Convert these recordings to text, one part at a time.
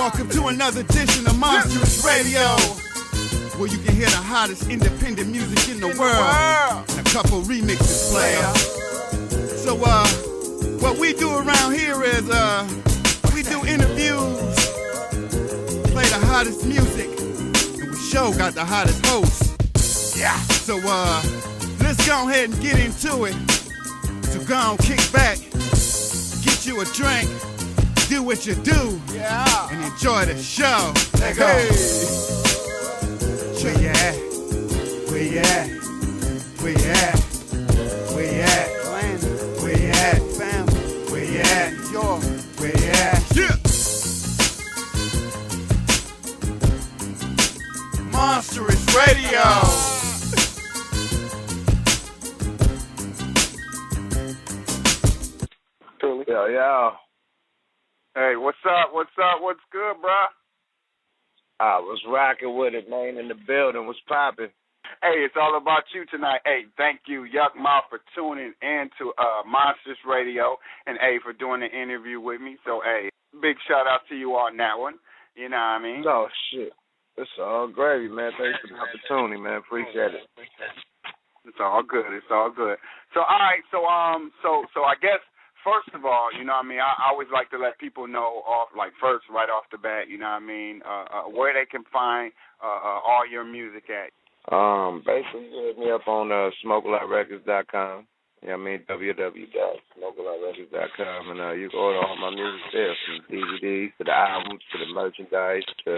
Welcome to another edition of Monsterus Radio, where you can hear the hottest independent music in the world and a couple remixes player. So what we do around here is we do interviews, play the hottest music, and we sure got the hottest hosts. Yeah. So let's go ahead and get into it. So go on, kick back, get you a drink, do what you do, and enjoy the show. Let's go. Where you at? Where you at? Where you at? Where you at? Where you at? Fam? Where you at? Where you at? Yeah. Monsterus Radio. Yo. Hey, what's up? What's good, bro? I was rocking with it, man, in the building. What's popping? Hey, it's all about you tonight. Hey, thank you, Yukmouth, for tuning in to Monsterus Radio, and, hey, for doing the interview with me. So, hey, big shout-out to you on that one. You know what I mean? Oh, shit. It's all gravy, man. Thanks for the opportunity, man. Appreciate it. It's all good. It's all good. So, all right, so I guess, first of all, you know what I mean, I always like to let people know right off the bat, you know what I mean, where they can find all your music at. Basically, hit me up on SmokeALotRecords.com. You know what I mean, www.SmokeALotRecords.com, and you can order all my music there, from DVDs to the albums to the merchandise to,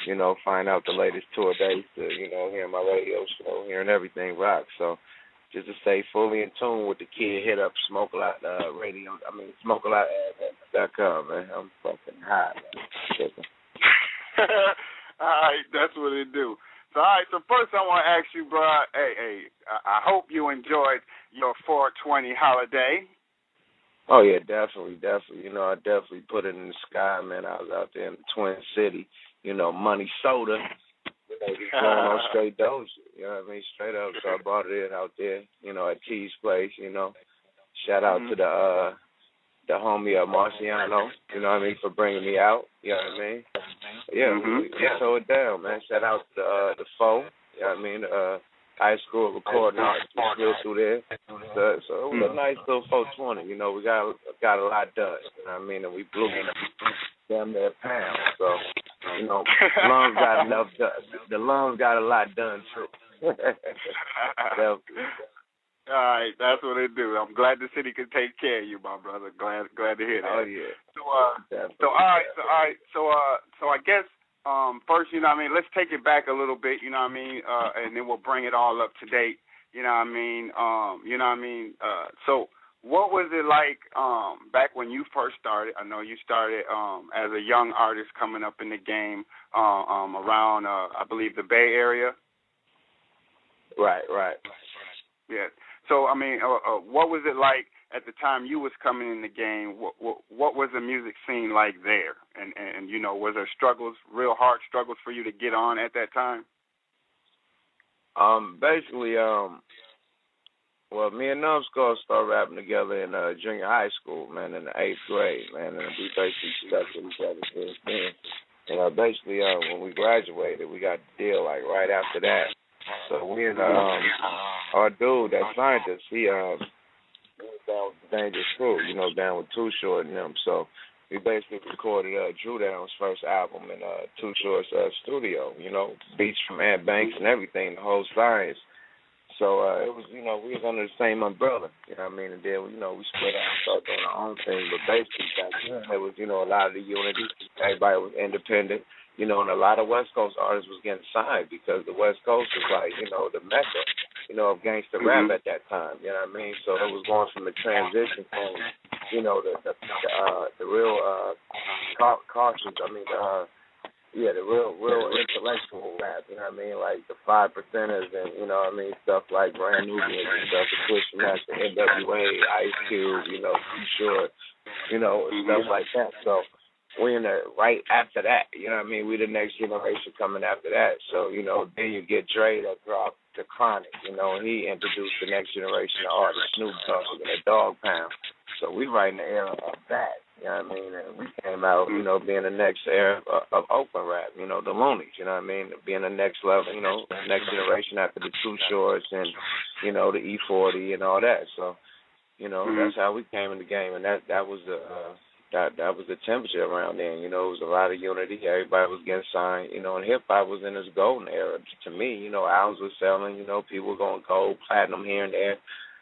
you know, find out the latest tour dates to, you know, hearing my radio show, hearing everything rock. So, just to stay fully in tune with the kid, hit up SmokeALot.com, man. I'm fucking high, man. All right, that's what it do. So, all right, so first I want to ask you, bro, hey, I hope you enjoyed your 420 holiday. Oh, yeah, definitely. You know, I definitely put it in the sky, man. I was out there in the Twin City, you know, Money Soda. You know, just going on straight doja. You know what I mean? Straight up. So I brought it in out there, you know, at T's place, you know. Shout out to the homie Marciano, you know what I mean, for bringing me out. You know what I mean? Yeah, we throw it down, man. Shout out to the Foe, you know what I mean? High school recording artists slid through there. So it was a nice little 420. You know, we got a lot done. You know what I mean? And we blew damn near a pound. So, you know, lungs got enough done. The lungs got a lot done, too. All right, that's what they do. I'm glad the city can take care of you, my brother. Glad to hear that. Oh, yeah. So I guess first, you know what I mean, let's take it back a little bit, you know what I mean, and then we'll bring it all up to date, you know what I mean, so what was it like back when you first started? I know you started as a young artist coming up in the game around, I believe, the Bay Area. Right. Yeah. So, I mean, what was it like at the time you was coming in the game? What was the music scene like there? And you know, was there real hard struggles for you to get on at that time? Basically, well, me and Numbskull started rapping together in junior high school, man, in the 8th grade, man, and we basically stuck with each other since then. And basically, when we graduated, we got the deal, like, right after that. So we and our dude, that scientist, he was down with the Dangerous Crew, you know, down with Too Short and them. So we basically recorded Drew Down's first album in Too Short's studio, you know, beats from Ant Banks and everything, the whole science. So it was, you know, we was under the same umbrella, you know what I mean? And then, you know, we split out and started doing our own thing. But basically back then, there was, you know, a lot of the unity. Everybody was independent. You know, and a lot of West Coast artists was getting signed because the West Coast was like, you know, the mecca, you know, of gangster rap at that time. You know what I mean? So it was going from the transition from, you know, the real cautious. I mean, the real intellectual rap. You know what I mean? Like the 5%ers and, you know what I mean, stuff like Brand Nubians and stuff, the Push Master, NWA, Ice Cube, you know, Too Short, you know, stuff like that. So we in the right after that, you know what I mean? We the next generation coming after that. So, you know, then you get Dre that dropped The Chronic, you know, and he introduced the next generation of artists, Snoop Dogg and the Dog Pound. So we right in the era of that. You know what I mean? And we came out, you know, being the next era of Oakland rap, you know, the Loonies, you know what I mean? Being the next level, you know, next generation after the Too Shorts and, you know, the E-40 and all that. So, you know, that's how we came in the game, and that was the that was the temperature around then. You know, it was a lot of unity. Everybody was getting signed. You know, and hip hop was in its golden era. To me, you know, albums were selling. You know, people were going gold, platinum here and there.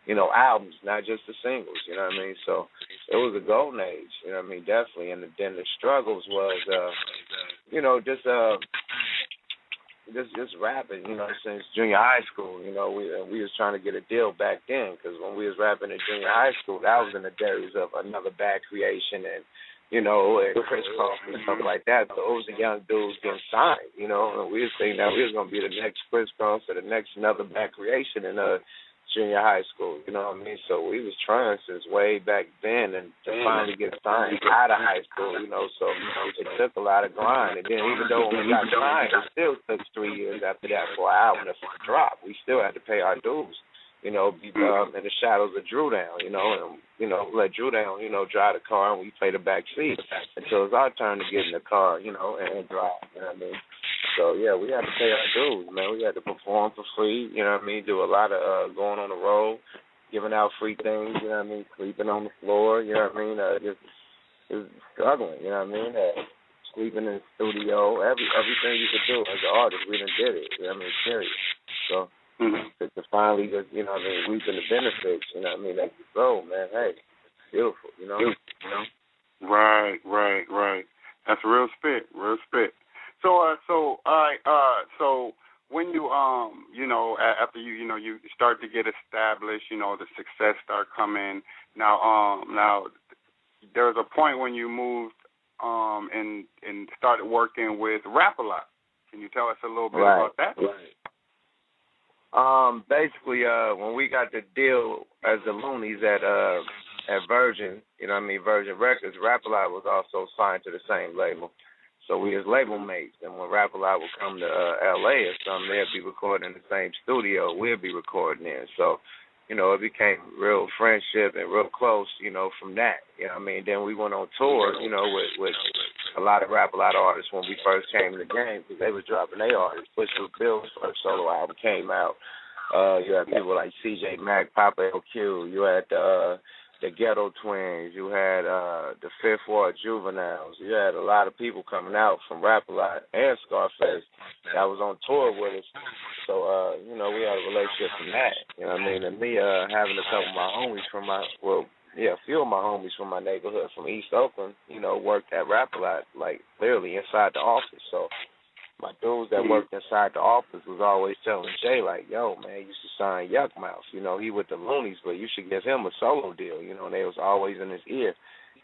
You know, albums, not just the singles. You know what I mean? So it was a golden age. You know what I mean? Definitely. And then the struggles was, you know, just rapping, you know, since junior high school. You know, we was trying to get a deal back then, because when we was rapping in junior high school, that was in the days of Another Bad Creation and, you know, and Chris Cross and stuff like that. So it was the young dudes getting signed, you know, and we was thinking that we was going to be the next Chris Cross or the next Another Bad Creation in junior high school, you know what I mean? So we was trying since way back then and to finally get signed out of high school, you know, so it took a lot of grind. And then even though when we got signed, it still took 3 years after that for our album to drop. We still had to pay our dues, you know, be in the shadows of Drew Down, you know, and, you know, let Drew Down, you know, drive the car and we play the back seat until it's our turn to get in the car, you know, and drive, you know what I mean? So, yeah, we had to pay our dues, man. We had to perform for free, you know what I mean, do a lot of going on the road, giving out free things, you know what I mean, sleeping on the floor, you know what I mean, just struggling, you know what I mean, sleeping in the studio, everything you could do as an artist, we done did it, you know what I mean, period. So, to finally just, you know what I mean, reaping the benefits, you know what I mean, that's the goal, man, hey, beautiful, you know? Right. That's real spit. So when you you know, after you know, you start to get established, you know, the success start coming. Now there was a point when you moved and started working with Rap-A-Lot. Can you tell us a little bit about that? Basically, when we got the deal as the Loonies at Virgin, you know what I mean, Virgin Records, Rap-A-Lot was also signed to the same label. So we was label mates, and when Rap-A-Lot would come to L.A. or something, they'd be recording in the same studio. We'd be recording there. So, you know, it became real friendship and real close, you know, from that. You know what I mean? Then we went on tour, you know, with a lot of Rap-A-Lot artists when we first came in the game, because they was dropping their artists. Which was Bill's first solo album came out. You had people like C.J. Mack, Papa LQ. You had the Ghetto Twins, you had the Fifth Ward Juveniles, you had a lot of people coming out from Rap-A-Lot and Scarface that was on tour with us. So, you know, we had a relationship from that, you know what I mean? And me having a couple of my homies from a few of my homies from my neighborhood from East Oakland, you know, worked at Rap-A-Lot, like, literally inside the office. So my dudes that worked inside the office was always telling Jay, like, yo, man, you should sign Yukmouth. You know, he with the Loonies, but you should give him a solo deal. You know, and they was always in his ear.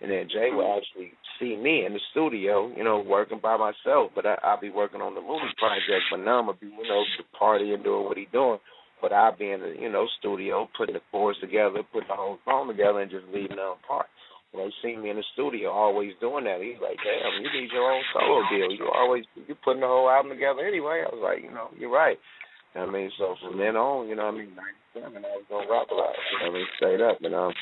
And then Jay would actually see me in the studio, you know, working by myself. But I'll be working on the Looney project. But Numb would be, you know, party and doing what he doing. But I'll be in the, you know, studio, putting the chords together, putting the whole song together, and just leaving them apart. When they see me in the studio always doing that, he's like, damn, you need your own solo deal. You putting the whole album together anyway. I was like, you know, you're right. You know what I mean? So from then on, you know what I mean, 97, I was going to Rap-A-Lot. You know what I mean? Straight up. And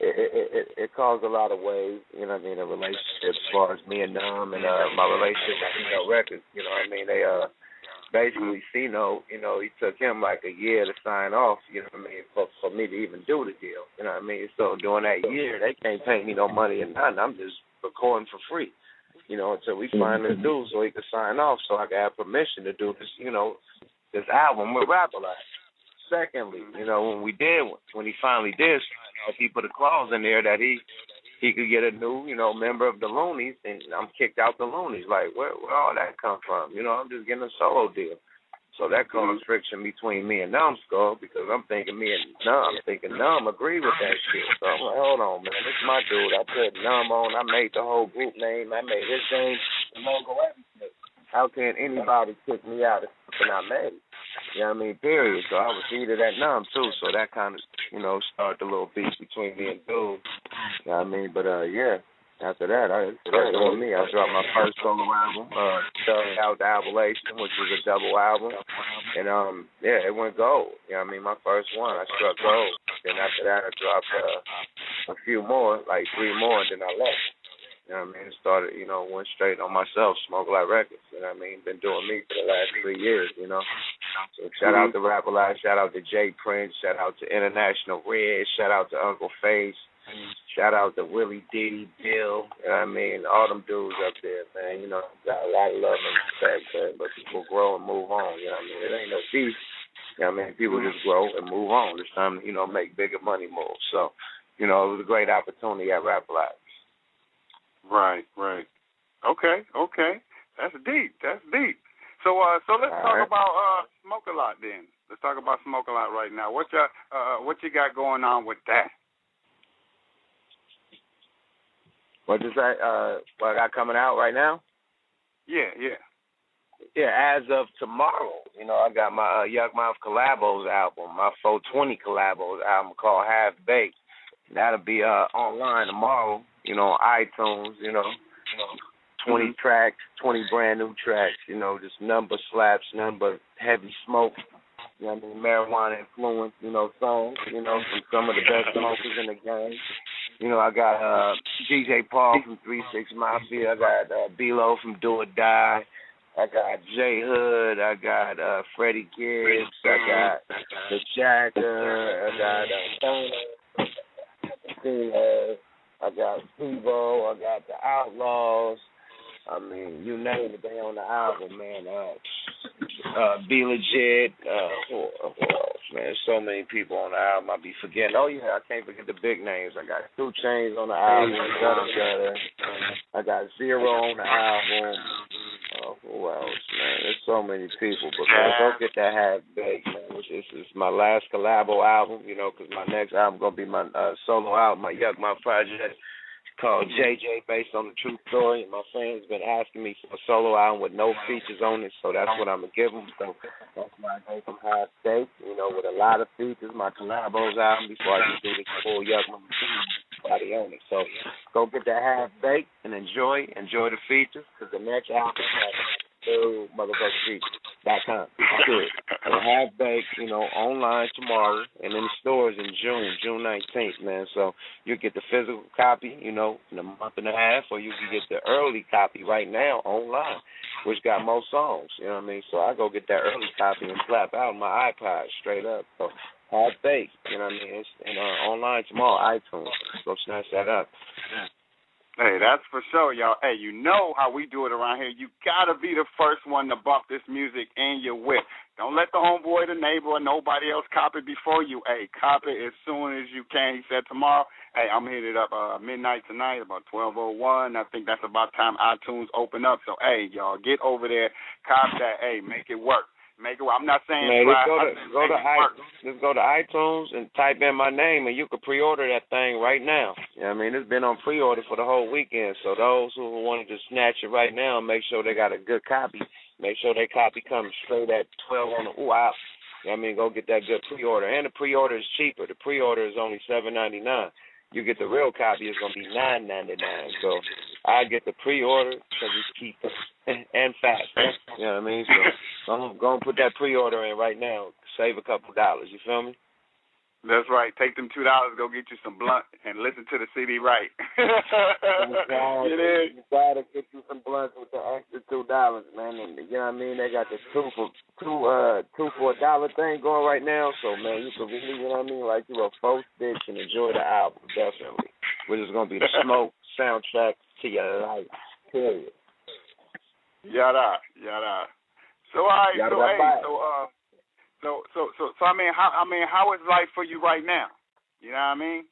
it caused a lot of waves, you know what I mean, a relationship as far as me and Numb and my relationship with C-No Records. You know what I mean? They basically, C-No, you know, he took him like a year to sign off, you know what I mean, for me to even do the deal, you know what I mean? So during that year, they can't pay me no money or nothing. I'm just recording for free, you know, until we find this dude so he could sign off so I could have permission to do this, you know, this album with Rap-A-Lot. Secondly, you know, when he finally did sign off, he put a clause in there that he could get a new, you know, member of the Loonies, and I'm kicked out the Loonies. Like, where all that come from? You know, I'm just getting a solo deal. So that caused friction between me and Numbskull, because I'm thinking Numb agreed with that shit. So I'm like, hold on, man, this is my dude. I put Numb on. I made the whole group name. I made his name, the logo, everything. How can anybody kick me out of something I made? You know what I mean? Period. So I was heated at Numb, too. So that kind of, you know, started a little beef between me and dude. You know what I mean? But, yeah, after that, that's on me. I dropped my first solo album, Thugged Out the Avalation, which was a double album. And, yeah, it went gold. You know what I mean? My first one, I struck gold. Then after that, I dropped a few more, like 3 more, and then I left. You know what I mean? Started, went straight on myself, Smoke Like Records. You know what I mean? Been doing me for the last 3 years, So shout out to Rap Alive, shout out to Jay Prince, shout out to International Red, shout out to Uncle Face, shout out to Willie D, Bill, you know what I mean? All them dudes up there, man. Got a lot of love and respect, man. But people grow and move on, you know what I mean? It ain't no beef. You know what I mean? People just grow and move on. It's time to, make bigger money moves. So, it was a great opportunity at Rap Alive. Right. Okay. That's deep. So let's talk about Smoke a Lot then. Let's talk about Smoke a Lot right now. What you got going on with that? What is that? What I got coming out right now? Yeah. Yeah, as of tomorrow, I got my Yukmouth Collabos album, my 420 Collabos album called Half Baked. That'll be online tomorrow, on iTunes, 20 tracks, 20 brand new tracks, just number slaps, number heavy smoke, marijuana influence, songs, from some of the best smokers in the game. I got DJ Paul from 3-6 Mafia, I got B-Lo from Do or Die, I got J Hood, I got Freddie Gibbs, I got The Jacker, I got I got Steve-O, I got The Outlaws. I mean, you name it, they on the album, man. Be Legit. Who else, man? There's so many people on the album I be forgetting. Oh, yeah, I can't forget the big names. I got 2 Chainz on the album, Gutter. I got Zero on the album. Who else, man? There's so many people. But, man, go get that Half Baked, man. This is my last collabo album, because my next album going to be my solo album, my Yukmouth project. Called JJ, based on the true story. And my fans been asking me for a solo album with no features on it, so that's what I'm going to give them. So that's why I go from High Stakes, with a lot of features, my Collabos album, before I can do this full Yukmouth body on it. So go get that Half Baked and enjoy the features, because the next album is motherfuckerfeatures.com. Good. So Half Baked, online tomorrow, and in the stores in June 19th, man. So you get the physical copy, in a month and a half, or you can get the early copy right now online, which got more songs, you know what I mean? So I go get that early copy and slap out my iPod straight up. So Half Baked, you know what I mean? It's online tomorrow, iTunes. Go snatch that up. Hey, that's for sure, y'all. Hey, you know how we do it around here. You got to be the first one to bump this music in your whip. Don't let the homeboy, the neighbor, or nobody else copy before you. Hey, copy as soon as you can. He said tomorrow, hey, I'm hitting it up midnight tonight, about 12:01. I think that's about time iTunes open up. So, hey, y'all, get over there, copy that. Hey, make it work. I'm not saying just go to iTunes and type in my name, and you can pre-order that thing right now. You know what I mean? It's been on pre-order for the whole weekend, so those who wanted to snatch it right now, make sure they got a good copy. Make sure their copy comes straight at 12 on the out. You know what I mean? Go get that good pre-order. And the pre-order is cheaper. The pre-order is only $7.99. You get the real copy, it's going to be $9.99. So I get the pre-order because it's cheaper and faster. You know what I mean? So I'm going to put that pre-order in right now. Save a couple dollars. You feel me? That's right. Take them $2, go get you some blunt, and listen to the CD right. You gotta get you some blunts with the extra $2, man. And you know what I mean? They got the two for $1 thing going right now. So man, you can really, you know what I mean, like you a folk bitch and enjoy the album, definitely. Which is gonna be the Smoke soundtrack to your life. Period. Yada. So So I mean, how is life for you right now? You know what I mean?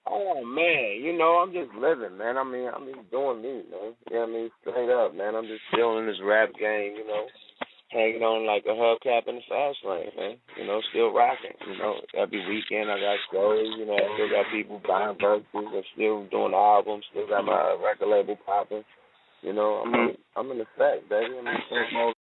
Oh man, I'm just living, man. I'm just doing me, man. You know what I mean? Straight up, man. I'm just still in this rap game, hanging on like a hubcap in the fast lane, man. Still rocking. Every weekend I got shows. I still got people buying verses. I'm still doing albums. Still got my record label popping. I'm in effect, baby. I'm in full